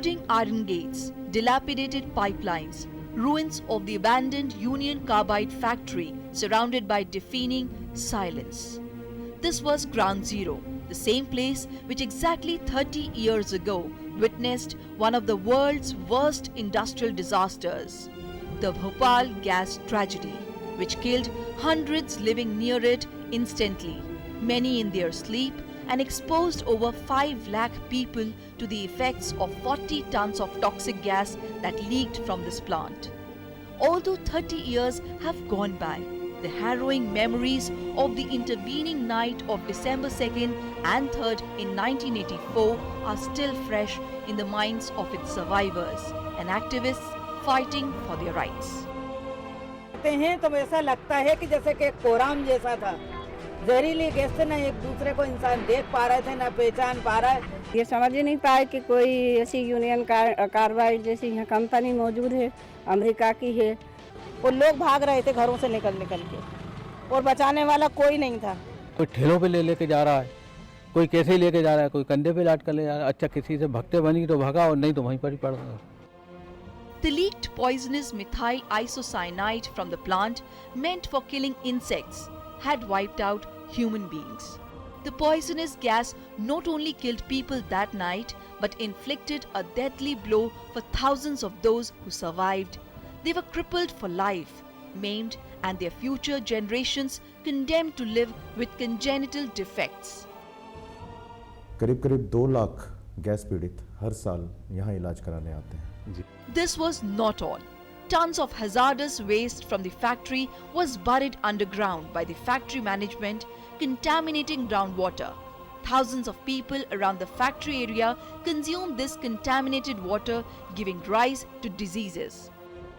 including iron gates, dilapidated pipelines, ruins of the abandoned Union Carbide factory surrounded by deafening silence. This was Ground Zero, the same place which exactly 30 years ago witnessed one of the world's worst industrial disasters, the Bhopal gas tragedy, which killed hundreds living near it instantly, many in their sleep, and exposed over 5 lakh people to the effects of 40 tons of toxic gas that leaked from this plant. Although 30 years have gone by, the harrowing memories of the intervening night of December 2nd and 3rd in 1984 are still fresh in the minds of its survivors and activists fighting for their rights. हैं तो ऐसा लगता है कि जैसे कि कोराम जैसा था, जहरीली गैस से ना एक दूसरे को इंसान देख पा रहे थे ना पहचान पा रहा है। ये समझ ही नहीं पाए कि कोई ऐसी यूनियन कार्बाइड जैसी यहाँ कंपनी मौजूद है, अमेरिका की है। वो लोग भाग रहे थे घरों से निकल के और बचाने वाला कोई नहीं था। कोई ठेलों पे लेके जा रहा है, कोई कैसे लेके जा रहा है, कोई कंधे पे लाट कर ले जा रहा है। अच्छा किसी से भगते बनी तो भगा और नहीं तो वहीं पर ही पड़ गया। The leaked poisonous methyl isocyanide from the plant, meant for killing insects, had wiped out human beings. The poisonous gas not only killed people that night, but inflicted a deadly blow for thousands of those who survived. They were crippled for life, maimed, and their future generations condemned to live with congenital defects. करीब 2 lakh gas पीड़ित हर साल यहाँ इलाज कराने आते हैं। This was not all. Tons of hazardous waste from the factory was buried underground by the factory management, contaminating groundwater. Thousands of people around the factory area consumed this contaminated water, giving rise to diseases.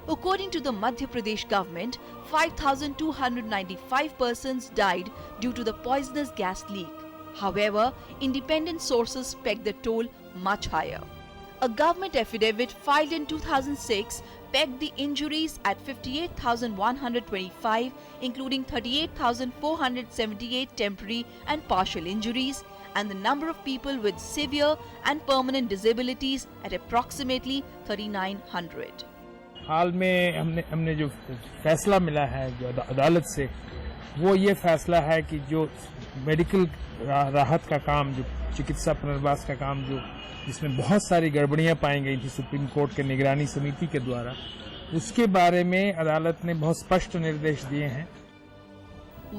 According to the Madhya Pradesh government, 5,295 persons died due to the poisonous gas leak. However, independent sources peg the toll much higher. A government affidavit filed in 2006 pegged the injuries at 58,125, including 38,478 temporary and partial injuries, and the number of people with severe and permanent disabilities at approximately 3,900. हाल में हमने जो फैसला मिला है जो अदालत से, वो ये फैसला है कि जो मेडिकल राहत का काम, जो चिकित्सा पुनर्वास का काम, जो जिसमें बहुत सारी गड़बड़ियां पाई गई थी सुप्रीम कोर्ट के निगरानी समिति के द्वारा, उसके बारे में अदालत ने बहुत स्पष्ट निर्देश दिए हैं.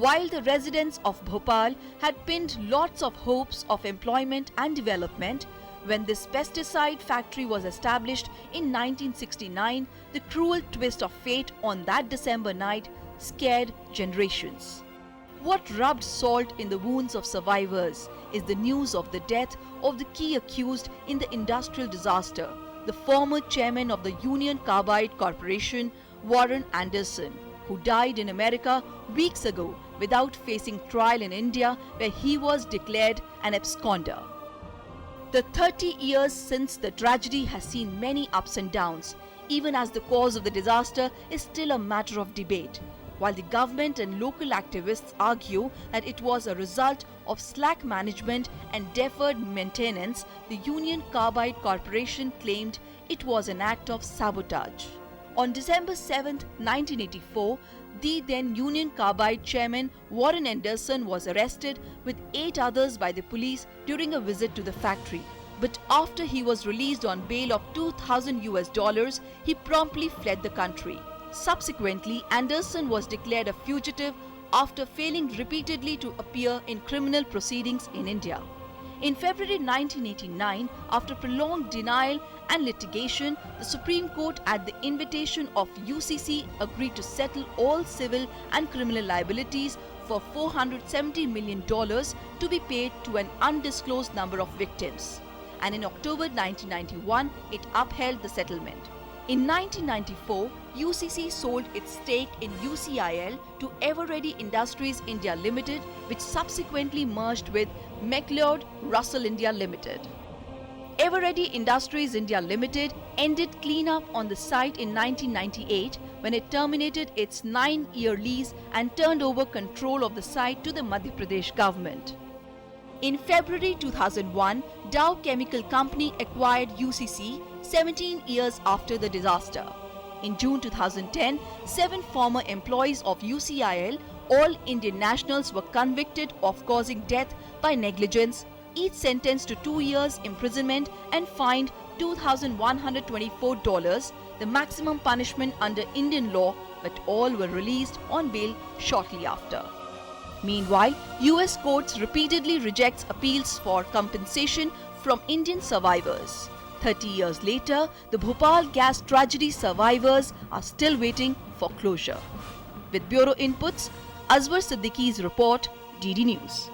While the residents of Bhopal had pinned lots of hopes of employment and development, when this pesticide factory was established in 1969, the cruel twist of fate on that December night scared generations. What rubbed salt in the wounds of survivors is the news of the death of the key accused in the industrial disaster, the former chairman of the Union Carbide Corporation, Warren Anderson, who died in America weeks ago without facing trial in India, where he was declared an absconder. The 30 years since the tragedy has seen many ups and downs, even as the cause of the disaster is still a matter of debate. While the government and local activists argue that it was a result of slack management and deferred maintenance, the Union Carbide Corporation claimed it was an act of sabotage. On December 7, 1984, the then Union Carbide chairman Warren Anderson was arrested with 8 others by the police during a visit to the factory. But after he was released on bail of $2,000, he promptly fled the country. Subsequently, Anderson was declared a fugitive after failing repeatedly to appear in criminal proceedings in India. In February 1989, after prolonged denial and litigation, the Supreme Court, at the invitation of UCC, agreed to settle all civil and criminal liabilities for $470 million to be paid to an undisclosed number of victims. And in October 1991, it upheld the settlement. In 1994, UCC sold its stake in UCIL to Eveready Industries India Limited, which subsequently merged with McLeod Russell India Limited. Eveready Industries India Limited ended cleanup on the site in 1998 when it terminated its 9-year lease and turned over control of the site to the Madhya Pradesh government. In February 2001, Dow Chemical Company acquired UCC, 17 years after the disaster. In June 2010, 7 former employees of UCIL, all Indian nationals, were convicted of causing death by negligence, each sentenced to 2 years imprisonment and fined $2,124, the maximum punishment under Indian law, but all were released on bail shortly after. Meanwhile, US courts repeatedly rejects appeals for compensation from Indian survivors. 30 years later, the Bhopal gas tragedy survivors are still waiting for closure. With bureau inputs, Azwar Siddiqui's report, DD News.